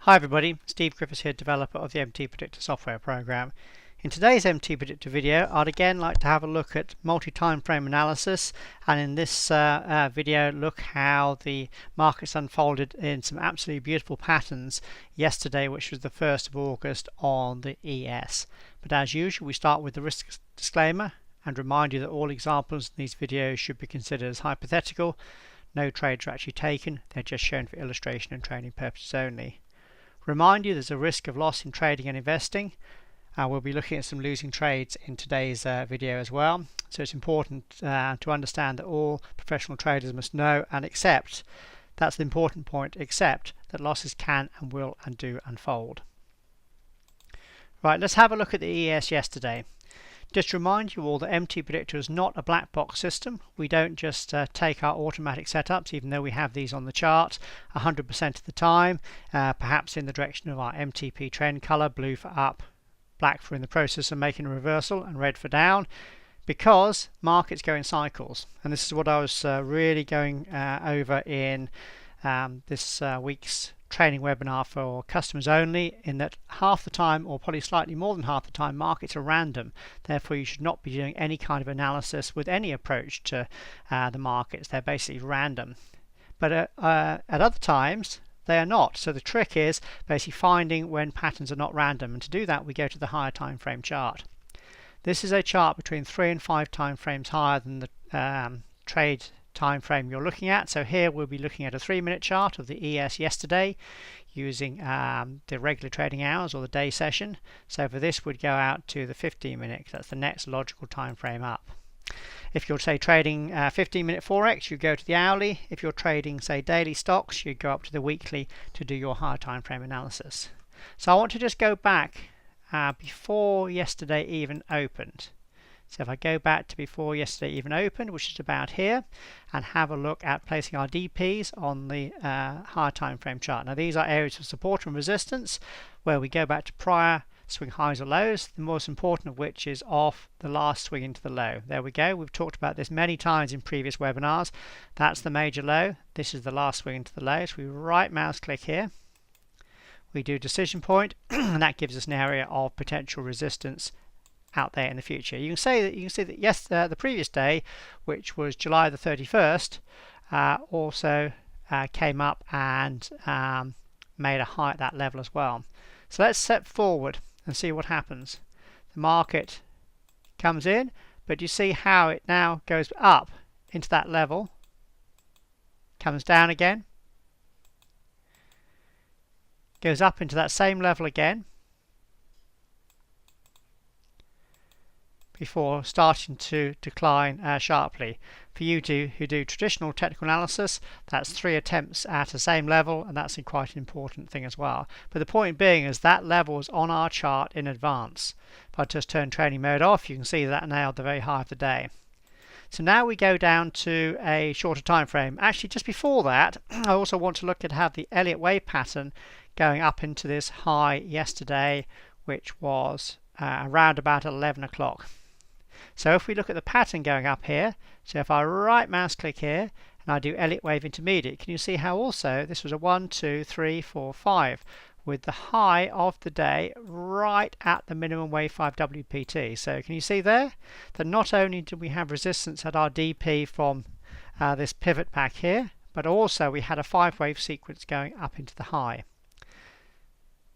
Hi everybody, Steve Griffiths here, developer of the MTPredictor software program. In today's MTPredictor video, I'd again like to have a look at multi-time frame analysis, and in this video look how the markets unfolded in some absolutely beautiful patterns yesterday, which was the 1st of August on the ES. But as usual, we start with the risk disclaimer and remind you that all examples in these videos should be considered as hypothetical. No trades are actually taken, they're just shown for illustration and training purposes only. Remind you there's a risk of loss in trading and investing. We'll be looking at some losing trades in today's video as well. So it's important to understand that all professional traders must know and accept, that's the important point, accept that losses can and will and do unfold. Right, let's have a look at the ES yesterday. Just to remind you all that MTPredictor is not a black box system. We don't just take our automatic setups, even though we have these on the chart 100% of the time, perhaps in the direction of our MTP trend color, blue for up, black for in the process of making a reversal, and red for down, because markets go in cycles. And this is what I was really going over in this week's training webinar for customers only, in that half the time, or probably slightly more than half the time, markets are random. Therefore you should not be doing any kind of analysis with any approach to the markets. They're basically random, but at other times they are not. So the trick is basically finding when patterns are not random, and to do that we go to the higher time frame chart. This is a chart between 3 and 5 time frames higher than the trade time frame you're looking at. So here we'll be looking at a 3-minute chart of the ES yesterday using the regular trading hours or the day session. So for this we'd go out to the 15-minute, that's the next logical time frame up. If you're say trading 15-minute forex, you go to the hourly. If you're trading say daily stocks, you go up to the weekly to do your higher time frame analysis. So I want to just go back before yesterday even opened. So if I go back to before yesterday even opened, which is about here, and have a look at placing our DPs on the higher time frame chart. Now these are areas of support and resistance where we go back to prior swing highs or lows, the most important of which is off the last swing into the low. There we go. We've talked about this many times in previous webinars. That's the major low. This is the last swing into the low. So we right mouse click here. We do decision point, and that gives us an area of potential resistance out there in the future. You can see that yes, the previous day, which was July the 31st, also came up and made a high at that level as well. So let's step forward and see what happens. The market comes in, but you see how it now goes up into that level, comes down again, goes up into that same level again, before starting to decline sharply. For you who do traditional technical analysis, that's 3 attempts at the same level, and that's quite an important thing as well. But the point being is that level is on our chart in advance. If I just turn training mode off, you can see that now at the very high of the day. So now we go down to a shorter time frame. Actually, just before that, I also want to look at how the Elliott wave pattern going up into this high yesterday, which was around about 11 o'clock. So if we look at the pattern going up here, so if I right mouse click here and I do Elliott wave intermediate, can you see how also this was a 1, 2, 3, 4, 5 with the high of the day right at the minimum wave 5 WPT. So can you see there that not only do we have resistance at our DP from this pivot back here, but also we had a 5-wave sequence going up into the high.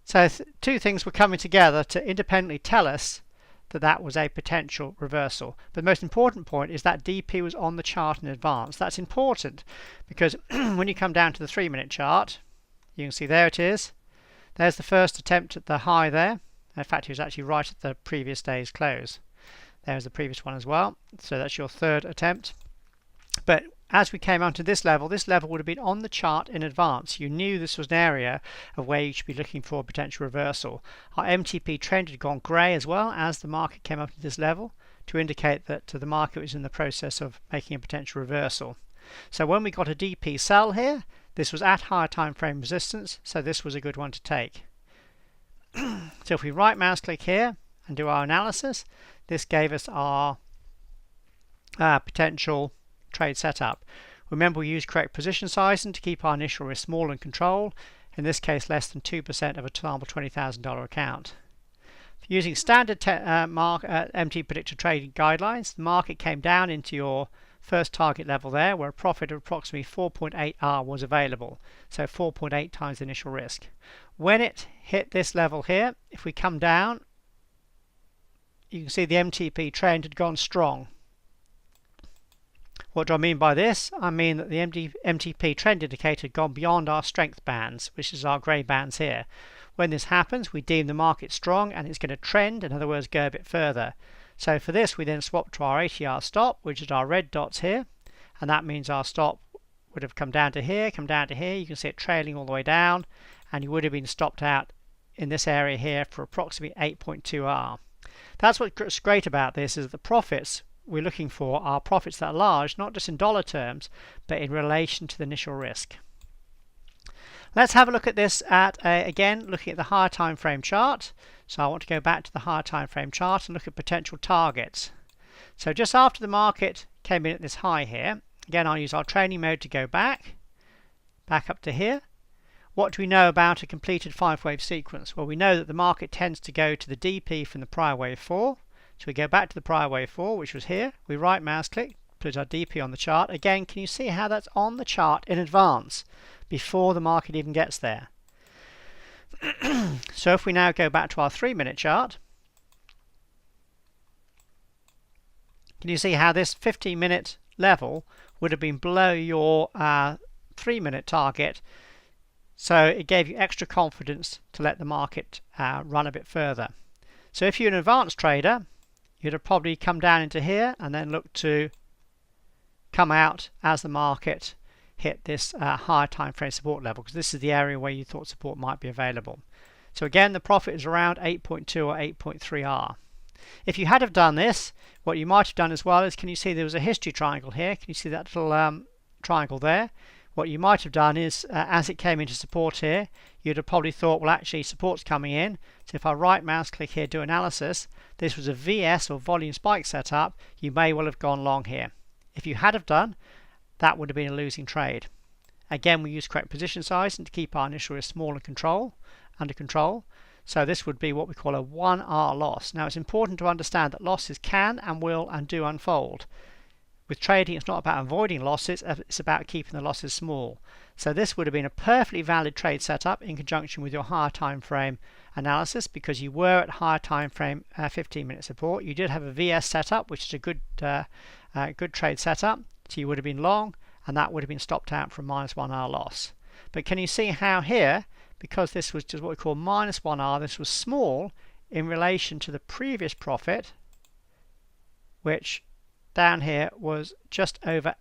So two things were coming together to independently tell us that that was a potential reversal. But the most important point is that DP was on the chart in advance. That's important because when you come down to the 3-minute chart, you can see there it is. There's the first attempt at the high there. In fact, it was actually right at the previous day's close. There's the previous one as well. So that's your third attempt. But as we came onto this level would have been on the chart in advance. You knew this was an area of where you should be looking for a potential reversal. Our MTP trend had gone grey as well as the market came up to this level to indicate that the market was in the process of making a potential reversal. So when we got a DP sell here, this was at higher time frame resistance, so this was a good one to take. So if we right mouse click here and do our analysis, this gave us our potential trade setup. Remember, we use correct position sizing to keep our initial risk small and control. in this case less than 2% of a sample $20,000 account. Using standard MTPredictor trading guidelines, the market came down into your first target level there, where a profit of approximately 4.8R was available, so 4.8 times the initial risk. When it hit this level here, if we come down, you can see the MTP trend had gone strong. What do I mean by this? I mean that the MTP trend indicator had gone beyond our strength bands, which is our grey bands here. When this happens, we deem the market strong and it's going to trend, in other words, go a bit further. So for this, we then swap to our ATR stop, which is our red dots here, and that means our stop would have come down to here, come down to here. You can see it trailing all the way down, and you would have been stopped out in this area here for approximately 8.2R. That's what's great about this, is the profits we're looking for are profits that are large, not just in dollar terms, but in relation to the initial risk. Let's have a look at this again, looking at the higher time frame chart. So I want to go back to the higher time frame chart and look at potential targets. So just after the market came in at this high here, again I'll use our training mode to go back up to here. What do we know about a completed 5-wave sequence? Well, we know that the market tends to go to the DP from the prior wave 4. So we go back to the prior wave 4, which was here. We right mouse click, put our DP on the chart. Again, can you see how that's on the chart in advance before the market even gets there? So if we now go back to our 3-minute chart, can you see how this 15-minute level would have been below your 3-minute target? So it gave you extra confidence to let the market run a bit further. So if you're an advanced trader, you'd have probably come down into here and then look to come out as the market hit this higher time frame support level, because this is the area where you thought support might be available. So again, the profit is around 8.2 or 8.3R. If you had have done this, what you might have done as well is, can you see there was a history triangle here? Can you see that little triangle there? What you might have done is, as it came into support here, you'd have probably thought, well, actually support's coming in. So if I right mouse click here, do analysis, this was a VS or volume spike setup, you may well have gone long here. If you had have done, that would have been a losing trade. Again, we use correct position size and to keep our initial risk small and under control. So this would be what we call a 1R loss. Now it's important to understand that losses can and will and do unfold. With trading, it's not about avoiding losses, it's about keeping the losses small. So this would have been a perfectly valid trade setup in conjunction with your higher time frame analysis, because you were at higher time frame 15-minute support. You did have a VS setup, which is a good trade setup. So you would have been long, and that would have been stopped out from -1R loss. But can you see how here, because this was just what we call -1R, this was small in relation to the previous profit, which down here was just over,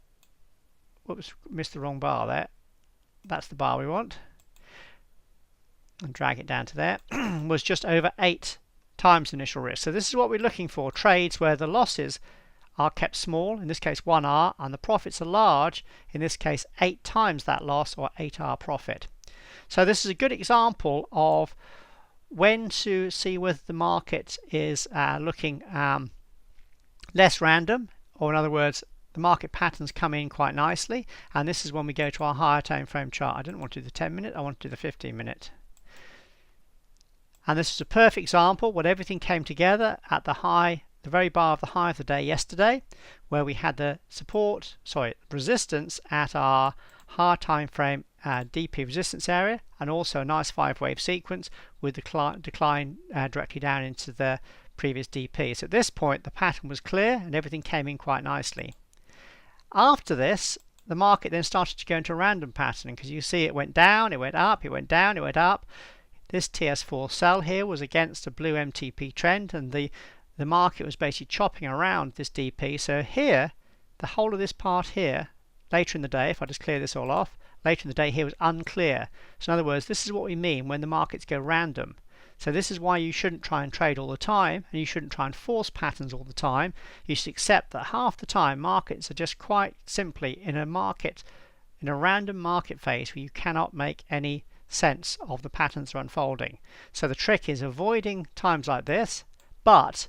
whoops, missed the wrong bar there. That's the bar we want. And drag it down to there. Was just over 8 times initial risk. So this is what we're looking for, trades where the losses are kept small, in this case 1R, and the profits are large, in this case 8 times that loss, or 8R profit. So this is a good example of when to see whether the market is looking less random, or in other words, the market patterns come in quite nicely, and this is when we go to our higher time frame chart. I didn't want to do the 10-minute, I want to do the 15-minute. And this is a perfect example when everything came together at the very bar of the high of the day yesterday, where we had the resistance at our higher time frame DP resistance area, and also a nice 5-wave sequence with the decline directly down into the previous DP. So at this point the pattern was clear and everything came in quite nicely. After this, the market then started to go into a random pattern, because you see it went down, it went up, it went down, it went up. This TS4 sell here was against a blue MTP trend, and the market was basically chopping around this DP. So here, the whole of this part here, later in the day, if I just clear this all off, later in the day here was unclear. So in other words, this is what we mean when the markets go random. So this is why you shouldn't try and trade all the time, and you shouldn't try and force patterns all the time. You should accept that half the time markets are just quite simply in a random market phase where you cannot make any sense of the patterns that are unfolding. So the trick is avoiding times like this, but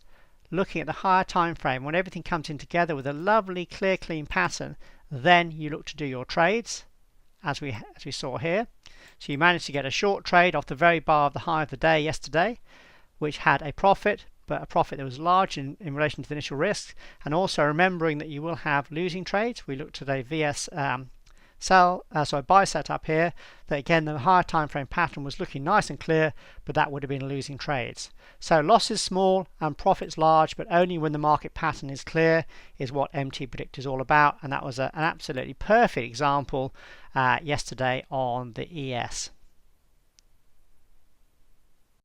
looking at the higher time frame when everything comes in together with a lovely clear clean pattern, then you look to do your trades as we saw here. So you managed to get a short trade off the very bar of the high of the day yesterday, which had a profit, but a profit that was large in relation to the initial risk. And also remembering that you will have losing trades. We looked at a VS buy setup here, that again the higher time frame pattern was looking nice and clear, but that would have been losing trades. So losses small and profits large, but only when the market pattern is clear, is what MTPredictor is all about. And that was an absolutely perfect example yesterday on the ES.